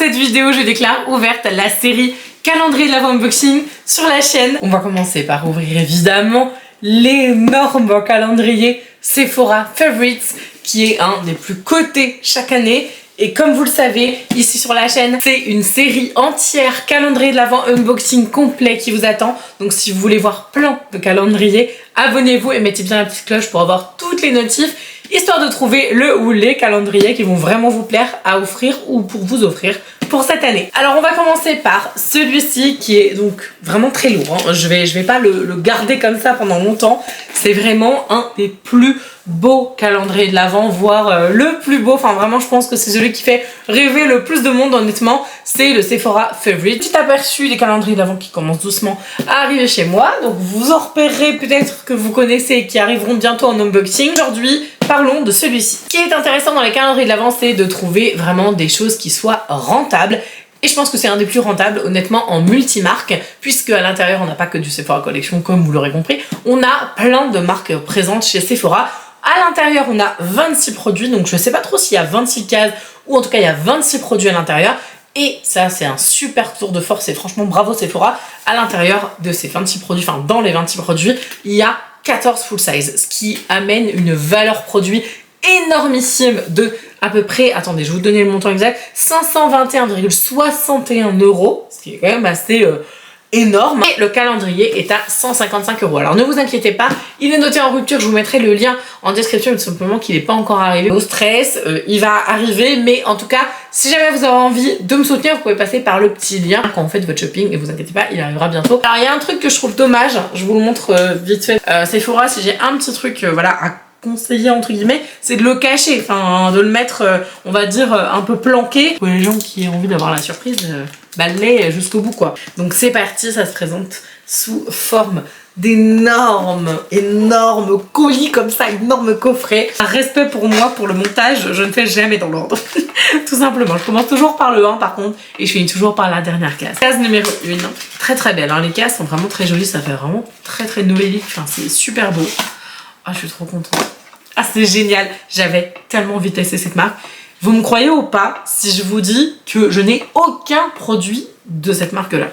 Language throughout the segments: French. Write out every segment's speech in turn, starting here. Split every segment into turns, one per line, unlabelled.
cette vidéo, je déclare ouverte la série calendrier de l'Avent unboxing sur la chaîne. On va commencer par ouvrir évidemment l'énorme calendrier Sephora Favorites qui est un des plus cotés chaque année. Et comme vous le savez, ici sur la chaîne, c'est une série entière calendrier de l'Avent unboxing complet qui vous attend. Donc si vous voulez voir plein de calendriers, abonnez-vous et mettez bien la petite cloche pour avoir toutes les notifs, histoire de trouver le ou les calendriers qui vont vraiment vous plaire à offrir ou pour vous offrir pour cette année. Alors on va commencer par celui-ci qui est donc vraiment très lourd, hein. Je vais pas le garder comme ça pendant longtemps. C'est vraiment un des plus beaux calendriers de l'Avent, voire le plus beau. Enfin vraiment je pense que c'est celui qui fait rêver le plus de monde honnêtement. C'est le Sephora Favorite. Petit aperçu des calendriers de l'Avent qui commencent doucement à arriver chez moi. Donc vous en repérerez peut-être que vous connaissez et qui arriveront bientôt en unboxing. Aujourd'hui parlons de celui-ci. Ce qui est intéressant dans les calendriers de l'Avent, c'est de trouver vraiment des choses qui soient rentables. Et je pense que c'est un des plus rentables, honnêtement, en multimarque, puisque à l'intérieur, on n'a pas que du Sephora Collection, comme vous l'aurez compris. On a plein de marques présentes chez Sephora. À l'intérieur, on a 26 produits, donc je ne sais pas trop s'il y a 26 cases, ou en tout cas, il y a 26 produits à l'intérieur. Et ça, c'est un super tour de force, et franchement, bravo Sephora. À l'intérieur de ces 26 produits, enfin, dans les 26 produits, il y a 14 full size, ce qui amène une valeur produit énormissime de à peu près, attendez, je vais vous donner le montant exact, 521,61 €, ce qui est quand même assez énorme. Et le calendrier est à 155 €. Alors ne vous inquiétez pas, il est noté en rupture, je vous mettrai le lien en description, tout simplement qu'il n'est pas encore arrivé au stress, il va arriver, mais en tout cas, si jamais vous avez envie de me soutenir, vous pouvez passer par le petit lien quand vous faites votre shopping, et vous inquiétez pas, il arrivera bientôt. Alors il y a un truc que je trouve dommage, je vous le montre vite fait, Sephora, si j'ai un petit truc, voilà, à conseiller entre guillemets, c'est de le cacher, enfin de le mettre, on va dire, un peu planqué pour les gens qui ont envie d'avoir la surprise, l'est jusqu'au bout quoi. Donc c'est parti, ça se présente sous forme d'énormes colis comme ça, énormes coffrets. Un respect pour moi, pour le montage, je ne fais jamais dans l'ordre. Tout simplement, je commence toujours par le 1 par contre et je finis toujours par la dernière case. Case numéro 1, très très belle, hein. Les cases sont vraiment très jolies, ça fait vraiment très très noélique, enfin c'est super beau. Ah, je suis trop contente. Ah, c'est génial. J'avais tellement envie de tester cette marque. Vous me croyez ou pas si je vous dis que je n'ai aucun produit de cette marque-là.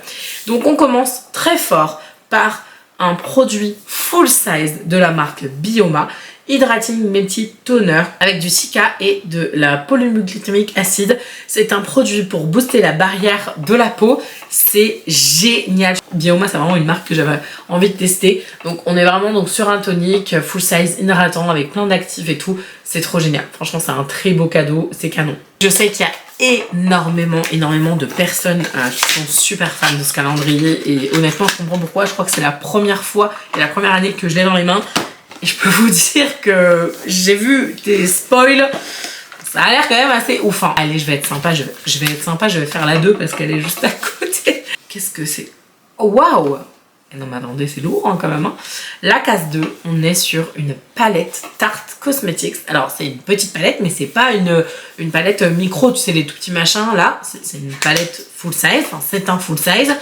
Donc, on commence très fort par un produit full size de la marque Bioma. Hydrating Multi Toner avec du cica et de la polymulglycémique acide. C'est un produit pour booster la barrière de la peau. C'est génial. Bioma, c'est vraiment une marque que j'avais envie de tester. Donc on est vraiment donc sur un tonique full size hydratant avec plein d'actifs et tout. C'est trop génial. Franchement, c'est un très beau cadeau. C'est canon. Je sais qu'il y a énormément de personnes qui sont super fans de ce calendrier. Et honnêtement, je comprends pourquoi. Je crois que c'est la première fois et la première année que je l'ai dans les mains. Et je peux vous dire que j'ai vu des spoils, ça a l'air quand même assez ouf. Hein. Allez, je vais être sympa, je vais faire la 2 parce qu'elle est juste à côté. Qu'est-ce que c'est? Oh, waouh! Non mais attendez, c'est lourd hein, quand même. Hein. La case 2, on est sur une palette Tarte Cosmetics. Alors c'est une petite palette, mais c'est pas une palette micro, tu sais les tout petits machins là. C'est une palette full size, enfin c'est un full size.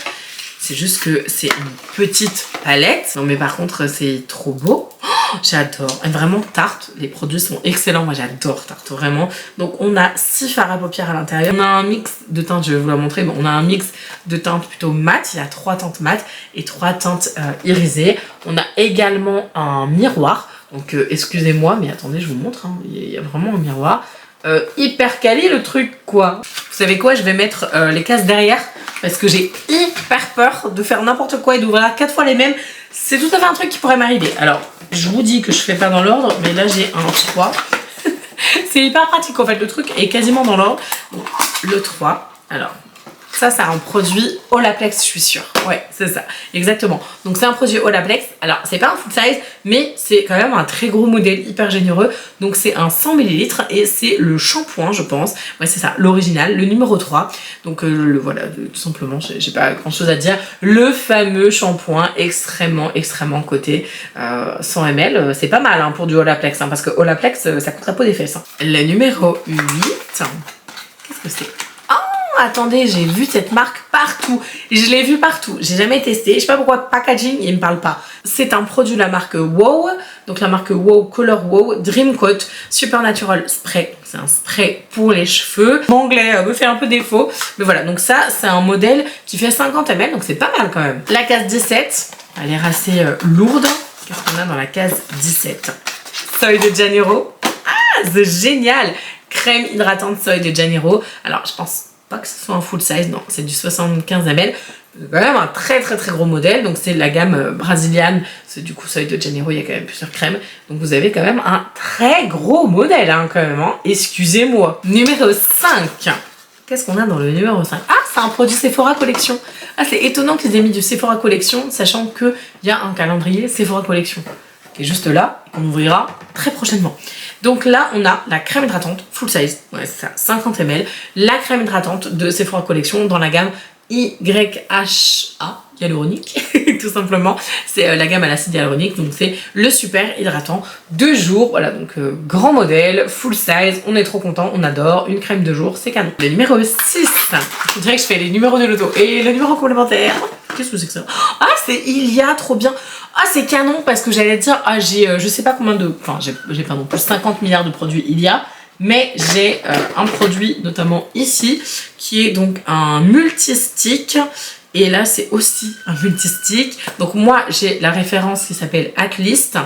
C'est juste que c'est une petite palette. Non mais par contre c'est trop beau. Oh, j'adore. Vraiment Tarte, les produits sont excellents. Moi j'adore Tarte, vraiment. Donc on a 6 fards à paupières à l'intérieur. On a un mix de teintes, je vais vous la montrer. Bon, on a un mix de teintes plutôt mat. Il y a 3 teintes mat et 3 teintes irisées. On a également un miroir. Donc excusez-moi, mais attendez, je vous montre. Hein. Il y a vraiment un miroir. Hyper quali le truc quoi. Vous savez quoi, je vais mettre les cases derrière parce que j'ai hyper peur de faire n'importe quoi et d'ouvrir 4 fois les mêmes. C'est tout à fait un truc qui pourrait m'arriver. Alors je vous dis que je fais pas dans l'ordre, mais là j'ai un 3. C'est hyper pratique en fait, le truc est quasiment dans l'ordre. Le 3, alors ça c'est un produit Olaplex, je suis sûre. Ouais, c'est ça, exactement. Donc c'est un produit Olaplex. Alors c'est pas un full size, mais c'est quand même un très gros modèle, hyper généreux. Donc c'est un 100 ml et c'est le shampoing, je pense. Ouais, c'est ça, l'original, le numéro 3. Donc voilà, tout simplement, j'ai pas grand chose à dire. Le fameux shampoing extrêmement coté, 100 ml. C'est pas mal hein, pour du Olaplex, hein, parce que Olaplex, ça coûte la peau des fesses. Hein. Le numéro 8, qu'est-ce que c'est? attendez, j'ai vu cette marque partout. Je l'ai vu partout. J'ai jamais testé. Je sais pas pourquoi packaging, il me parle pas. C'est un produit de la marque Wow. Donc la marque Wow, Color Wow, Dream Coat, Supernatural Spray. C'est un spray pour les cheveux. Mon anglais me fait un peu défaut. Mais voilà, donc ça, c'est un modèle qui fait 50 ml. Donc c'est pas mal quand même. La case 17, elle a l'air assez lourde. Qu'est-ce qu'on a dans la case 17? Sol de Janeiro. Ah, c'est génial! Crème hydratante Sol de Janeiro. Alors, je pense pas que ce soit un full size, non, c'est du 75 ml. C'est quand même un très gros modèle, donc c'est la gamme brésilienne. C'est du coup Sol de Janeiro, il y a quand même plusieurs crèmes. Donc vous avez quand même un très gros modèle, hein, quand même, hein. Excusez-moi. Numéro 5. Qu'est-ce qu'on a dans le numéro 5? Ah, c'est un produit Sephora Collection. Ah, c'est étonnant qu'ils aient mis du Sephora Collection, sachant qu'il y a un calendrier Sephora Collection qui est juste là, et qu'on ouvrira très prochainement. Donc là, on a la crème hydratante full size, ouais, c'est ça, 50 ml. La crème hydratante de Sephora Collection dans la gamme YHA hyaluronique, tout simplement. C'est la gamme à l'acide hyaluronique, donc c'est le super hydratant 2 jours. Voilà, donc grand modèle, full size, on est trop content, on adore. Une crème 2 jours, c'est canon. Le numéro 6, je dirais que je fais les numéros de l'auto et le numéro complémentaire. Qu'est-ce que c'est que ça? Ah, c'est Ilia, trop bien. Ah, c'est canon parce que j'allais dire, ah, j'ai je sais pas combien de... Enfin, j'ai pas non plus 50 milliards de produits Ilia, mais j'ai un produit, notamment ici, qui est donc un multi-stick. Et là, c'est aussi un multi-stick. Donc moi, j'ai la référence qui s'appelle Atlist.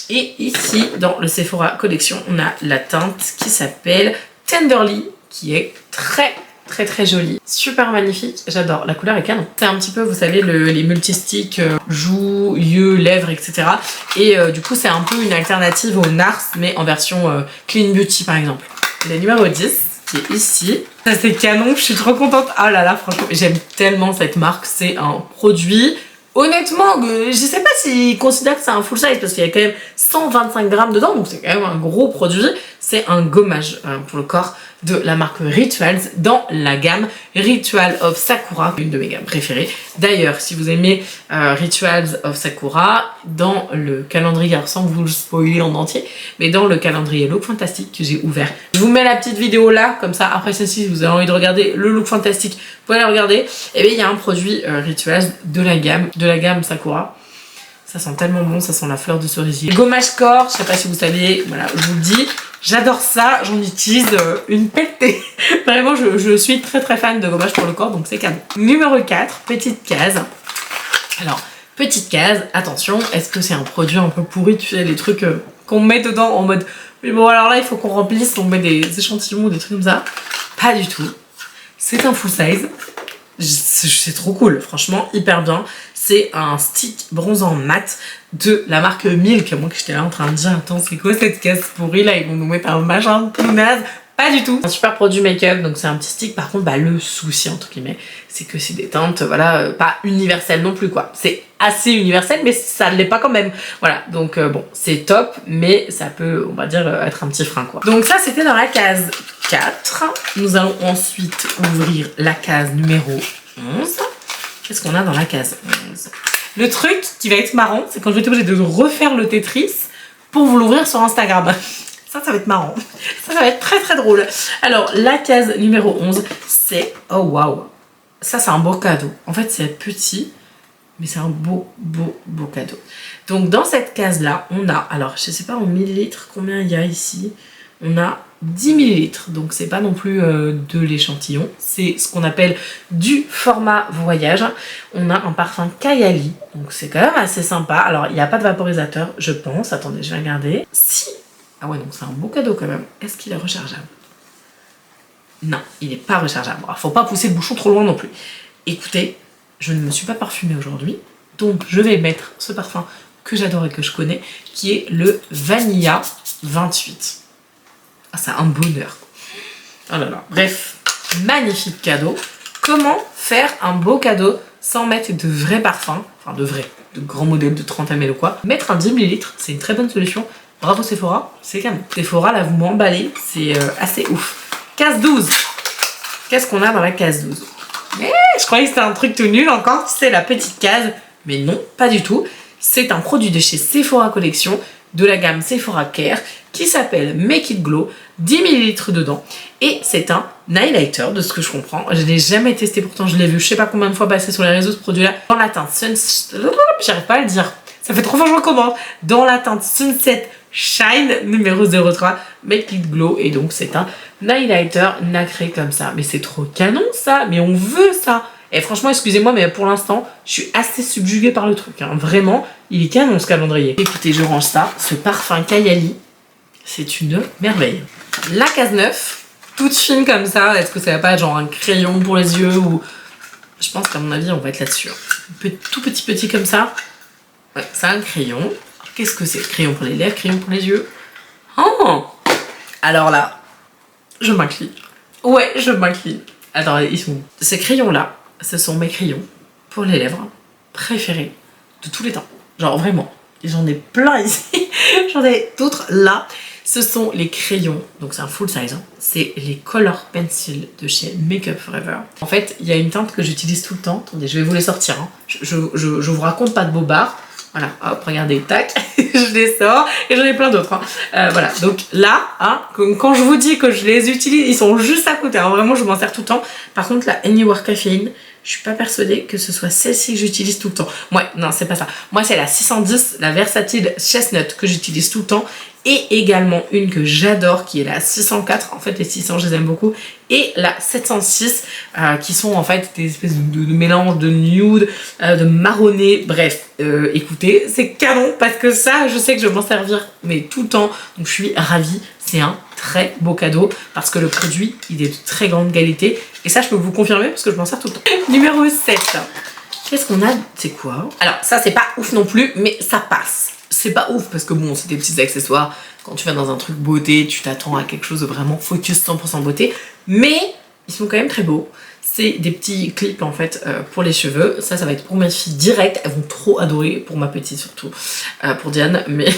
Et ici, dans le Sephora Collection, on a la teinte qui s'appelle Tenderly, qui est très jolie, super magnifique, j'adore, la couleur est canon. C'est un petit peu, vous savez, les multisticks joues, yeux, lèvres, etc. Et du coup, c'est un peu une alternative au NARS, mais en version Clean Beauty, par exemple. Le numéro 10, qui est ici. Ça, c'est canon, je suis trop contente. Ah là là, franchement, j'aime tellement cette marque. C'est un produit... Honnêtement, je sais pas s'ils considèrent que c'est un full size parce qu'il y a quand même 125 grammes dedans, donc c'est quand même un gros produit. C'est un gommage pour le corps de la marque Rituals dans la gamme Ritual of Sakura, une de mes gammes préférées. D'ailleurs, si vous aimez Rituals of Sakura, dans le calendrier, alors sans vous le spoiler en entier, mais dans le calendrier Look Fantastique que j'ai ouvert, je vous mets la petite vidéo là, comme ça après celle-ci, si vous avez envie de regarder le Look Fantastique, vous pouvez la regarder. Et bien il y a un produit Rituals de la gamme Sakura. Ça sent tellement bon, ça sent la fleur de cerisier. Gommage corps, je sais pas si vous savez, voilà, je vous le dis, j'adore ça, j'en utilise une pelletée. Vraiment, je suis très fan de gommage pour le corps, donc c'est canon. Numéro 4, petite case. Alors, petite case, attention, est-ce que c'est un produit un peu pourri, tu sais, les trucs qu'on met dedans en mode, mais bon alors là, il faut qu'on remplisse, on met des échantillons ou des trucs comme ça. Pas du tout. C'est un full size. C'est trop cool, franchement, hyper bien. C'est un stick bronzant mat de la marque Milk. Moi, que j'étais là en train de dire, attends, c'est quoi cette caisse pourrie là? Ils vont nous mettre un machin tout naze. Pas du tout. Un super produit make-up, donc c'est un petit stick. Par contre, bah, le souci, entre guillemets, c'est que c'est des teintes, voilà, pas universelles non plus, quoi. C'est assez universel, mais ça ne l'est pas quand même. Voilà, donc bon, c'est top, mais ça peut, on va dire, être un petit frein, quoi. Donc ça, c'était dans la case 4. Nous allons ensuite ouvrir la case numéro 11. Qu'est-ce qu'on a dans la case 11? Le truc qui va être marrant, c'est quand je vais être obligée de refaire le Tetris pour vous l'ouvrir sur Instagram. Ça va être marrant. Ça va être très drôle. Alors, la case numéro 11, c'est... Oh, waouh. Ça, c'est un beau cadeau. En fait, c'est petit, mais c'est un beau cadeau. Donc, dans cette case-là, on a... Alors, je sais pas en millilitres combien il y a ici. On a 10 millilitres. Donc, c'est pas non plus de l'échantillon. C'est ce qu'on appelle du format voyage. On a un parfum Kayali. Donc, c'est quand même assez sympa. Alors, il n'y a pas de vaporisateur, je pense. Attendez, je vais regarder. Si... Ah ouais, donc c'est un beau cadeau quand même. Est-ce qu'il est rechargeable? Non, il n'est pas rechargeable. Alors, faut pas pousser le bouchon trop loin non plus. Écoutez, je ne me suis pas parfumée aujourd'hui, donc je vais mettre ce parfum que j'adore et que je connais, qui est le Vanilla 28. Ah, c'est un bonheur. Oh là là. Bref, magnifique cadeau. Comment faire un beau cadeau sans mettre de vrais parfums, enfin de grands modèles de 30 ml ou quoi? Mettre un 10 ml, c'est une très bonne solution. Bravo Sephora, c'est canon. Sephora, là, vous m'emballez, c'est assez ouf. Case 12. Qu'est-ce qu'on a dans la case 12? Je croyais que c'était un truc tout nul encore, c'est la petite case. Mais non, pas du tout. C'est un produit de chez Sephora Collection, de la gamme Sephora Care, qui s'appelle Make It Glow, 10 ml dedans. Et c'est un highlighter de ce que je comprends. Je l'ai jamais testé, pourtant je l'ai vu je sais pas combien de fois passer sur les réseaux ce produit-là. Dans la teinte j'arrive pas à le dire. Ça fait 3 fois que je recommande. Dans la teinte Sunset Shine numéro 03 Make It Glow. Et donc c'est un highlighter nacré comme ça. Mais c'est trop canon ça. Mais on veut ça. Et franchement, excusez-moi, mais pour l'instant, je suis assez subjuguée par le truc. Hein. Vraiment, il est canon ce calendrier. Écoutez, je range ça. Ce parfum Kayali, c'est une merveille. La case 9, toute fine comme ça. Est-ce que ça va pas être genre un crayon pour les yeux ou... Je pense qu'à mon avis, on va être là-dessus. Tout petit comme ça. Ouais, c'est un crayon. Qu'est-ce que c'est? Crayon pour les lèvres, crayon pour les yeux. Oh! Alors là, je m'incline. Ouais, je m'incline. Attends, ils sont où? Ces crayons-là, ce sont mes crayons pour les lèvres préférés de tous les temps. Genre vraiment, j'en ai plein ici. J'en ai d'autres là. Ce sont les crayons, donc c'est un full size. Hein. C'est les Color Pencil de chez Makeup Forever. En fait, il y a une teinte que j'utilise tout le temps. Attendez, je vais vous les sortir. Hein. Je vous raconte pas de bobards. Voilà, hop, regardez, tac, je les sors et j'en ai plein d'autres. Hein. Voilà, donc là, hein, quand je vous dis que je les utilise, ils sont juste à côté. Alors vraiment, je m'en sers tout le temps. Par contre, la Anywhere Caffeine, je suis pas persuadée que ce soit celle-ci que j'utilise tout le temps. Ouais, non, c'est pas ça. Moi, c'est la 610, la Versatile Chestnut que j'utilise tout le temps. Et également une que j'adore qui est la 604. En fait, les 600, je les aime beaucoup. Et la 706 qui sont en fait des espèces de mélange de nude, de marronné. Bref, écoutez, c'est canon parce que ça, je sais que je vais m'en servir mais tout le temps. Donc, je suis ravie. C'est un très beau cadeau parce que le produit, il est de très grande qualité. Et ça, je peux vous confirmer parce que je m'en sers tout le temps. Numéro 7. Qu'est-ce qu'on a? C'est quoi? Alors, ça, c'est pas ouf non plus, mais ça passe. C'est pas ouf parce que bon, c'est des petits accessoires. Quand tu vas dans un truc beauté, tu t'attends à quelque chose de vraiment focus 100% beauté. Mais ils sont quand même très beaux. C'est des petits clips en fait pour les cheveux. Ça va être pour mes filles direct. Elles vont trop adorer, pour ma petite surtout, pour Diane. Mais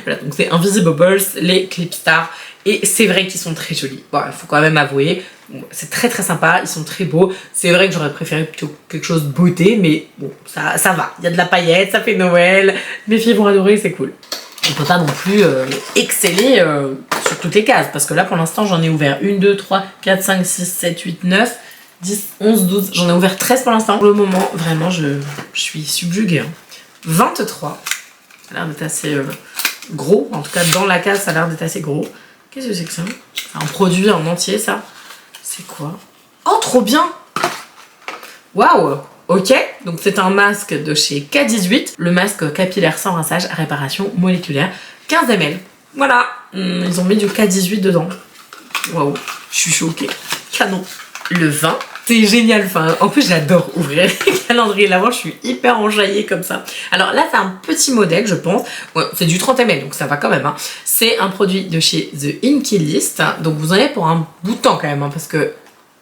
voilà, donc c'est Invisibles, les Clip Stars. Et c'est vrai qu'ils sont très jolis. Bon, il faut quand même avouer, c'est très sympa, ils sont très beaux. C'est vrai que j'aurais préféré plutôt quelque chose de beauté, mais bon, ça va. Il y a de la paillette, ça fait Noël, mes filles vont adorer, c'est cool. On peut pas non plus exceller sur toutes les cases, parce que là pour l'instant j'en ai ouvert 1, 2, 3, 4, 5, 6, 7, 8, 9, 10, 11, 12. J'en ai ouvert 13 pour l'instant. Pour le moment, vraiment, je suis subjuguée. Hein. 23. Ça a l'air d'être assez gros. En tout cas, dans la case, ça a l'air d'être assez gros. Qu'est-ce que c'est que ça? C'est un produit en entier, ça. C'est quoi? Oh, trop bien! Waouh! Ok, donc c'est un masque de chez K18. Le masque capillaire sans rinçage, réparation moléculaire. 15 ml. Voilà. Ils ont mis du K18 dedans. Waouh, je suis choquée. Canon. Le 20. C'est génial, enfin, en plus j'adore ouvrir les calendriers l'avant, je suis hyper enjaillée comme ça. Alors là c'est un petit modèle je pense, ouais, c'est du 30 ml donc ça va quand même. Hein. C'est un produit de chez The Inkey List, donc vous en avez pour un bout de temps quand même, hein, parce que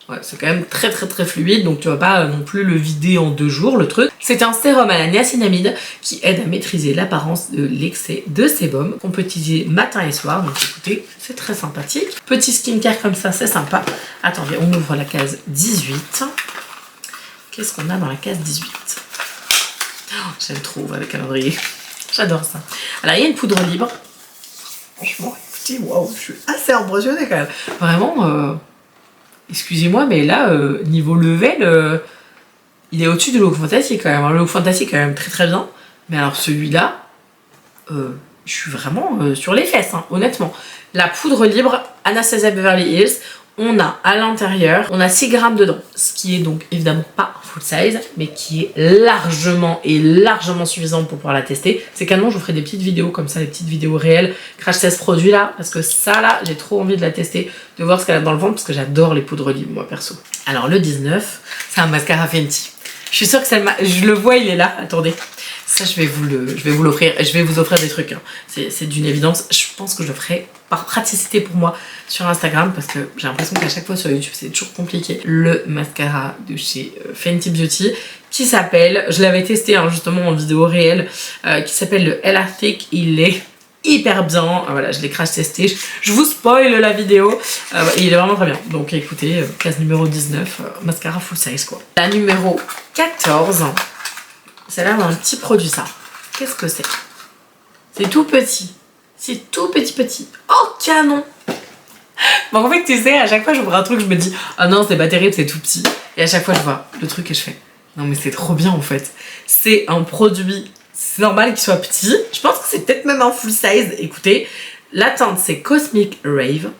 ouais, c'est quand même très fluide, donc tu vas pas non plus le vider en 2 jours le truc. C'est un sérum à la niacinamide qui aide à maîtriser l'apparence de l'excès de sébum qu'on peut utiliser matin et soir, donc écoutez, c'est très sympathique. Petit skincare comme ça, c'est sympa. Attendez, on ouvre la case 18. Qu'est-ce qu'on a dans la case 18? Oh, j'aime trop ouvrir le calendrier, j'adore ça. Alors il y a une poudre libre. Franchement, écoutez, waouh, je suis assez impressionnée quand même. Vraiment... excusez-moi, mais là, niveau level, il est au-dessus de Look Fantasy quand même. Le Look Fantasy quand même très bien. Mais alors celui-là, je suis vraiment sur les fesses, hein, honnêtement. La poudre libre Anastasia Beverly Hills, on a à l'intérieur, on a 6 grammes dedans. Ce qui est donc évidemment pas full size, mais qui est largement suffisant pour pouvoir la tester. C'est canon, je vous ferai des petites vidéos comme ça, des petites vidéos réelles, crash test produit là, parce que ça là, j'ai trop envie de la tester, de voir ce qu'elle a dans le ventre, parce que j'adore les poudres libres, moi perso. Alors le 19, c'est un mascara Fenty. Je suis sûre que je le vois, il est là, attendez. Ça, je vais vous l'offrir. Je vais vous offrir des trucs. Hein. C'est d'une évidence. Je pense que je le ferai par praticité pour moi sur Instagram parce que j'ai l'impression qu'à chaque fois sur YouTube, c'est toujours compliqué. Le mascara de chez Fenty Beauty qui s'appelle, je l'avais testé hein, justement en vidéo réelle, qui s'appelle le Ella Thick. Il est hyper bien. Voilà, je l'ai crash testé. Je vous spoil la vidéo. Et il est vraiment très bien. Donc écoutez, case numéro 19, mascara full size quoi. La numéro 14. C'est là un petit produit ça. Qu'est-ce que c'est? C'est tout petit. C'est tout petit. Oh canon! Bon, en fait, tu sais, à chaque fois, j'ouvre un truc, je me dis, ah non, c'est pas terrible, c'est tout petit. Et à chaque fois, je vois le truc et je fais, non, mais c'est trop bien en fait. C'est un produit, c'est normal qu'il soit petit. Je pense que c'est peut-être même un full size. Écoutez, la teinte, c'est Cosmic Rave.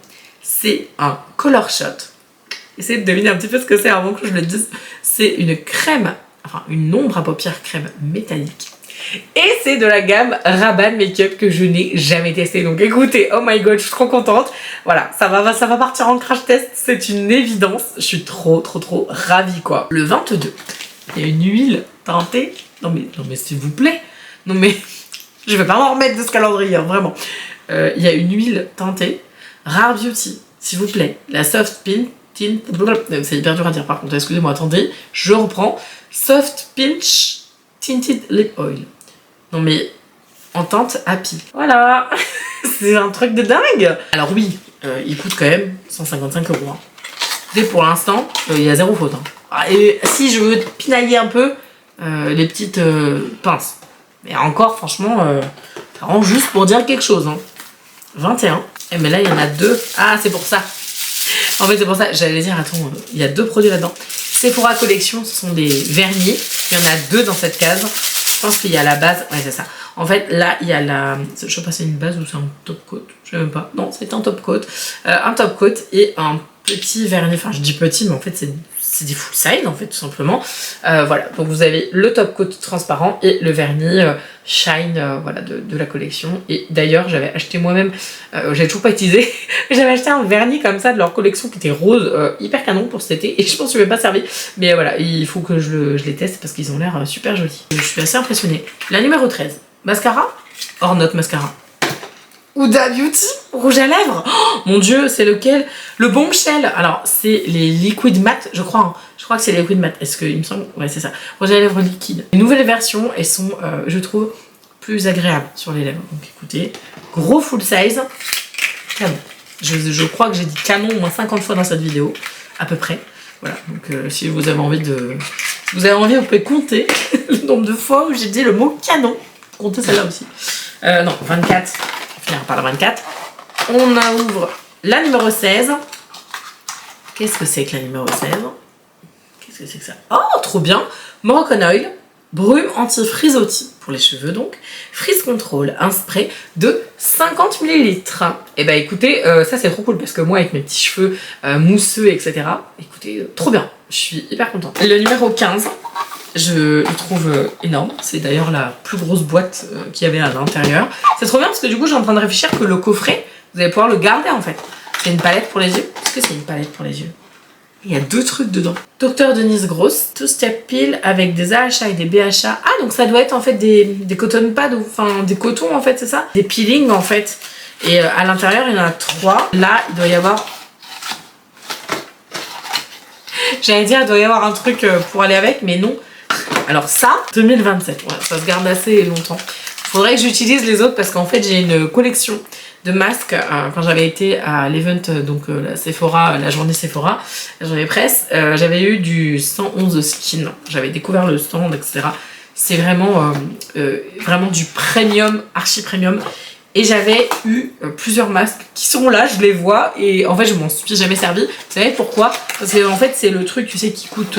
C'est un color shot. Essayez de deviner un petit peu ce que c'est avant que je le dise. C'est une crème, enfin une ombre à paupières crème métallique. Et c'est de la gamme Rabanne Makeup que je n'ai jamais testé. Donc écoutez, oh my god, je suis trop contente. Voilà, ça va partir en crash test, c'est une évidence. Je suis trop ravie quoi. Le 22, il y a une huile teintée. Non mais s'il vous plaît. Non mais, je vais pas m'en remettre de ce calendrier, hein, vraiment. Il y a une huile teintée. Rare Beauty, s'il vous plaît. La Soft Pink Tint. C'est hyper dur à dire par contre, excusez-moi, attendez. Je reprends. Soft Pinch Tinted Lip Oil. Non mais en teinte Happy. Voilà. C'est un truc de dingue. Alors oui, il coûte quand même 155 €. Hein. Dès pour l'instant, il y a zéro faute. Hein. Ah, et si je veux pinailler un peu, les petites pinces. Mais encore, franchement, ça rend juste pour dire quelque chose. Hein. 21. Et mais là, il y en a 2. Ah, c'est pour ça. En fait, c'est pour ça. J'allais dire, attends, il y a 2 produits là-dedans. Sephora Collection, ce sont des vernis. Il y en a 2 dans cette case. Je pense qu'il y a la base. Ouais, c'est ça. En fait, là, il y a la... Je sais pas si c'est une base ou c'est un top coat. Je sais même pas. Non, c'est un top coat. Un top coat et un petit vernis. Enfin, je dis petit, mais en fait, c'est des full size, en fait, tout simplement. Voilà. Donc, vous avez le top coat transparent et le vernis Shine, voilà, de la collection. Et d'ailleurs, j'avais acheté moi-même... j'avais toujours pas utilisé. J'avais acheté un vernis comme ça de leur collection qui était rose, hyper canon pour cet été. Et je pense que je vais pas servi. Mais voilà, il faut que je les teste parce qu'ils ont l'air super jolis. Je suis assez impressionnée. La numéro 13. Mascara or not mascara. Huda Beauty rouge à lèvres. Oh, mon dieu, c'est lequel? Le Bombshell. Alors, c'est les liquid matte, je crois. Hein. Je crois que c'est les liquid matte. Est-ce qu'il me semble? Ouais, c'est ça. Rouge à lèvres liquide. Les nouvelles versions, elles sont, je trouve, plus agréables sur les lèvres. Donc, écoutez, gros full size. Canon. Je crois que j'ai dit canon au moins 50 fois dans cette vidéo, à peu près. Voilà. Donc, si vous avez envie de... Vous pouvez compter le nombre de fois où j'ai dit le mot canon. Comptez celle-là aussi. Non, 24. On finira par la 24. On ouvre la numéro 16. Qu'est-ce que c'est que la numéro 16? Qu'est-ce que c'est que ça? Oh, trop bien. Moroccan Oil. Brume anti-frisottis pour les cheveux donc. Frizz Control, un spray de 50 ml. Et bah écoutez, ça c'est trop cool parce que moi avec mes petits cheveux mousseux, etc. Écoutez, trop bien. Je suis hyper contente. Le numéro 15. Je le trouve énorme. C'est d'ailleurs la plus grosse boîte qu'il y avait à l'intérieur. C'est trop bien parce que du coup, j'ai en train de réfléchir que le coffret, vous allez pouvoir le garder en fait. C'est une palette pour les yeux. Est-ce que c'est une palette pour les yeux? Il y a 2 trucs dedans. Dr Denise Gross, 2-step peel avec des AHA et des BHA. Ah, donc ça doit être en fait des cotton pads, enfin des cotons en fait, c'est ça? Des peelings en fait. Et à l'intérieur, il y en a 3. Là, il doit y avoir... J'allais dire, il doit y avoir un truc pour aller avec, mais non. Alors ça, 2027, ouais, ça se garde assez longtemps. Faudrait que j'utilise les autres parce qu'en fait j'ai une collection de masques quand j'avais été à l'event, donc la Sephora, la journée Sephora, la journée presse, j'avais eu du 111 Skin, j'avais découvert le stand, etc. C'est vraiment, vraiment du premium, archi premium. Et j'avais eu plusieurs masques qui sont là, je les vois, et en fait je m'en suis jamais servi. Vous savez pourquoi? Parce que en fait c'est le truc, tu sais, qui coûte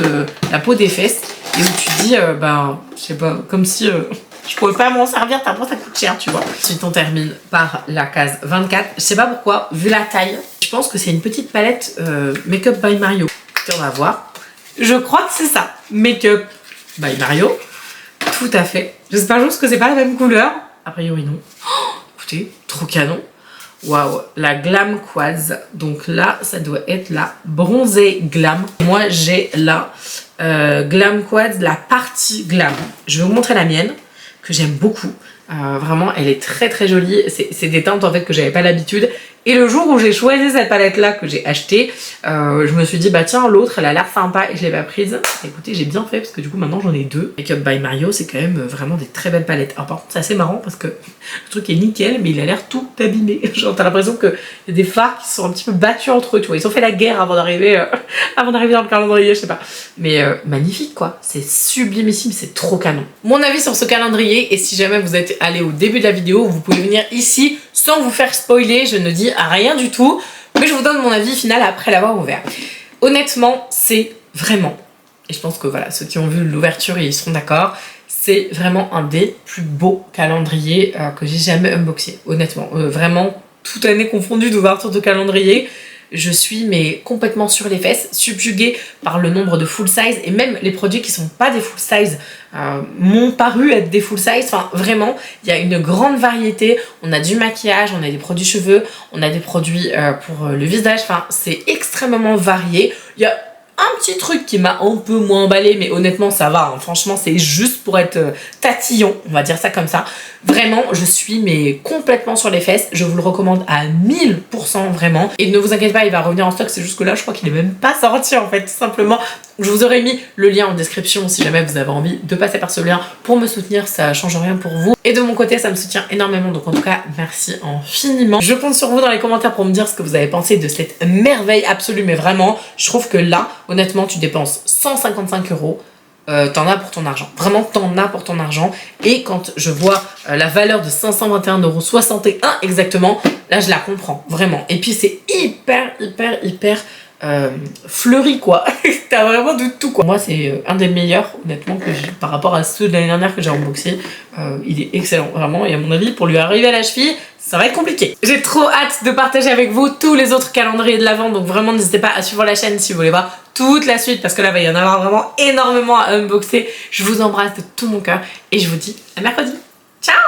la peau des fesses, et où tu dis, ben, je sais pas, comme si je pouvais pas m'en servir tellement ça coûte cher, tu vois. Ensuite on termine par la case 24. Je sais pas pourquoi, vu la taille, je pense que c'est une petite palette Makeup by Mario. Écoutez, on va voir. Je crois que c'est ça, Makeup by Mario. Tout à fait. J'espère juste que c'est pas la même couleur. A priori non. Oh, écoutez, trop canon. Waouh, la Glam Quads. Donc là, ça doit être la bronzée Glam. Moi, j'ai la Glam Quads, la partie Glam. Je vais vous montrer la mienne, que j'aime beaucoup. Vraiment, elle est très jolie. C'est des teintes en fait que j'avais pas l'habitude. Et le jour où j'ai choisi cette palette là que j'ai achetée, je me suis dit bah tiens, l'autre elle a l'air sympa et je l'ai pas prise. Écoutez, j'ai bien fait parce que du coup maintenant j'en ai 2. Makeup by Mario, c'est quand même vraiment des très belles palettes. Alors par contre c'est assez marrant parce que le truc est nickel mais il a l'air tout abîmé. Genre t'as l'impression qu'il y a des fards qui sont un petit peu battus entre eux, tu vois. Ils ont fait la guerre avant d'arriver dans le calendrier, je sais pas. Mais magnifique quoi, c'est sublimissime, c'est trop canon. Mon avis sur ce calendrier, et si jamais vous êtes allé au début de la vidéo, vous pouvez venir ici sans vous faire spoiler, je ne dis rien du tout. Mais je vous donne mon avis final après l'avoir ouvert. Honnêtement, c'est vraiment, et je pense que voilà, ceux qui ont vu l'ouverture, ils seront d'accord, c'est vraiment un des plus beaux calendriers que j'ai jamais unboxé. Honnêtement, vraiment, toute année confondue d'ouverture de calendrier, je suis mais complètement sur les fesses, subjuguée par le nombre de full size, et même les produits qui sont pas des full size m'ont paru être des full size. Enfin vraiment, il y a une grande variété. On a du maquillage, on a des produits cheveux, on a des produits pour le visage. Enfin, c'est extrêmement varié. Il y a un petit truc qui m'a un peu moins emballé, mais honnêtement ça va, hein. Franchement c'est juste pour être tatillon, on va dire ça comme ça. Vraiment, je suis mais complètement sur les fesses, je vous le recommande à 1000% vraiment. Et ne vous inquiétez pas, il va revenir en stock, c'est juste que là je crois qu'il est même pas sorti en fait, tout simplement. Je vous aurais mis le lien en description si jamais vous avez envie de passer par ce lien pour me soutenir, ça change rien pour vous. Et de mon côté, ça me soutient énormément, donc en tout cas, merci infiniment. Je compte sur vous dans les commentaires pour me dire ce que vous avez pensé de cette merveille absolue, mais vraiment, je trouve que là, honnêtement, tu dépenses 155 €. T'en as pour ton argent. Vraiment, t'en as pour ton argent. Et quand je vois la valeur de 521,61 € exactement, là, je la comprends, vraiment. Et puis, c'est hyper fleuri, quoi. T'as vraiment de tout, quoi. Moi, c'est un des meilleurs, honnêtement, que j'ai par rapport à ceux de l'année dernière que j'ai unboxé. Il est excellent, vraiment. Et à mon avis, pour lui arriver à la cheville, ça va être compliqué. J'ai trop hâte de partager avec vous tous les autres calendriers de l'Avent, donc vraiment n'hésitez pas à suivre la chaîne si vous voulez voir toute la suite, parce que là, il va y en avoir vraiment énormément à unboxer. Je vous embrasse de tout mon cœur et je vous dis à mercredi. Ciao!